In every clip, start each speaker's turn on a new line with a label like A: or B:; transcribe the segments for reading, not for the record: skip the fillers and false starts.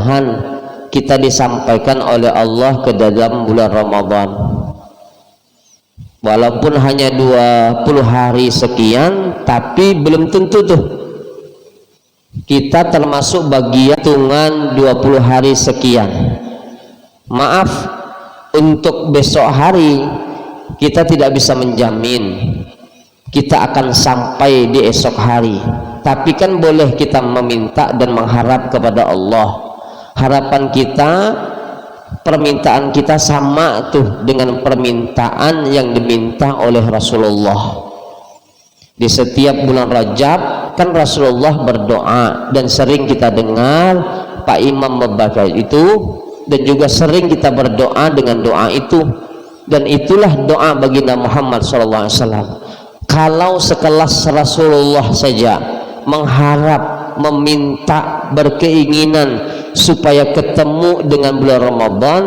A: mudah-mudahan kita disampaikan oleh Allah ke dalam bulan Ramadan. Walaupun hanya 20 hari sekian, tapi belum tentu tuh kita termasuk bagian hitungan 20 hari sekian. Maaf, untuk besok hari kita tidak bisa menjamin kita akan sampai di esok hari, tapi kan boleh kita meminta dan mengharap kepada Allah. Harapan kita, permintaan kita sama tuh dengan permintaan yang diminta oleh Rasulullah. Di setiap bulan Rajab kan Rasulullah berdoa, dan sering kita dengar Pak Imam membaca itu, dan juga sering kita berdoa dengan doa itu, dan itulah doa baginda Muhammad SAW. Kalau sekelas Rasulullah saja mengharap, meminta, berkeinginan supaya ketemu dengan bulan Ramadan,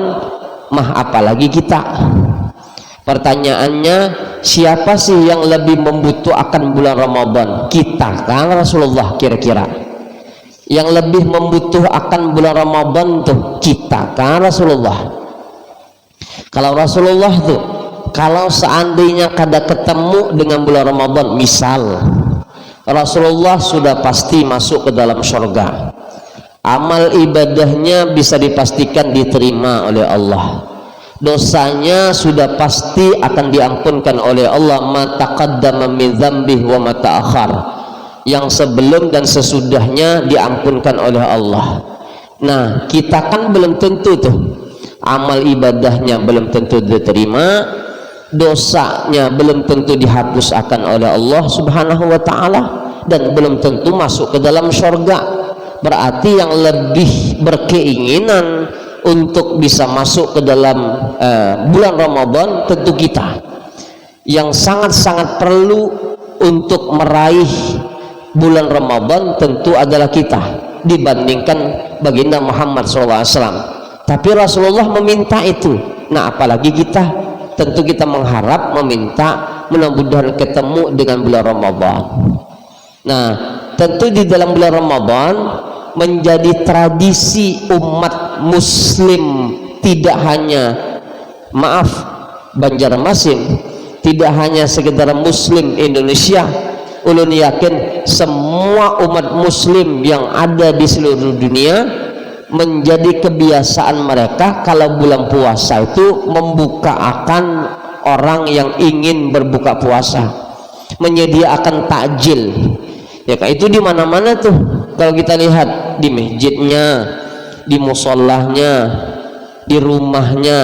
A: mah apalagi kita. Pertanyaannya, siapa sih yang lebih membutuhkan bulan Ramadan? Kita kan Rasulullah kira-kira? Yang lebih membutuhkan bulan Ramadan tuh kita kan Rasulullah. Kalau Rasulullah tuh, kalau seandainya kada ketemu dengan bulan Ramadan, misal Rasulullah sudah pasti masuk ke dalam surga, amal ibadahnya bisa dipastikan diterima oleh Allah, dosanya sudah pasti akan diampunkan oleh Allah, ma taqaddama min dzambih wa ma ta'akhkhar, yang sebelum dan sesudahnya diampunkan oleh Allah. Nah, kita kan belum tentu tuh, amal ibadahnya belum tentu diterima, dosanya belum tentu dihapus akan oleh Allah Subhanahu wa ta'ala, dan belum tentu masuk ke dalam surga. Berarti yang lebih berkeinginan untuk bisa masuk ke dalam bulan Ramadan tentu kita. Yang sangat-sangat perlu untuk meraih bulan Ramadan tentu adalah kita dibandingkan baginda Muhammad SAW. Tapi Rasulullah meminta itu, nah apalagi kita. Tentu kita mengharap, meminta, mudah-mudahan ketemu dengan bulan Ramadan. Nah, tentu di dalam bulan Ramadan menjadi tradisi umat muslim, tidak hanya, maaf, Banjarmasin, tidak hanya sekedar muslim Indonesia, ulun yakin semua umat muslim yang ada di seluruh dunia menjadi kebiasaan mereka kalau bulan puasa itu membuka akan orang yang ingin berbuka puasa, menyediakan takjil. Ya, itu di mana-mana tuh. Kalau kita lihat di masjidnya, di musholahnya, di rumahnya,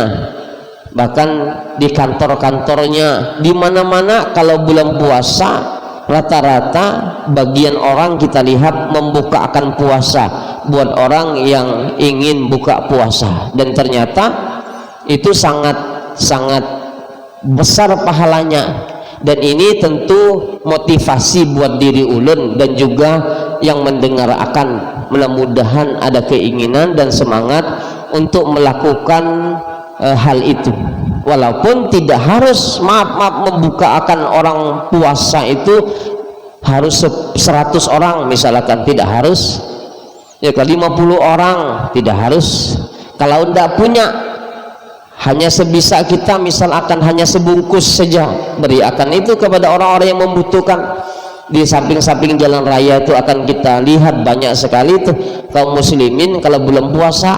A: bahkan di kantor-kantornya, di mana-mana kalau bulan puasa rata-rata bagian orang kita lihat membuka akan puasa buat orang yang ingin buka puasa, dan ternyata itu sangat besar pahalanya. Dan ini tentu motivasi buat diri ulun dan juga yang mendengar akan, mudah-mudahan ada keinginan dan semangat untuk melakukan hal itu. Walaupun tidak harus maaf membuka akan orang puasa itu harus 100 orang misalkan, tidak harus ya, ke 50 orang tidak harus. Kalau tidak punya, hanya sebisa kita, misal akan hanya sebungkus saja, beri akan itu kepada orang-orang yang membutuhkan. Di samping-samping jalan raya itu akan kita lihat banyak sekali tuh kaum muslimin kalau belum puasa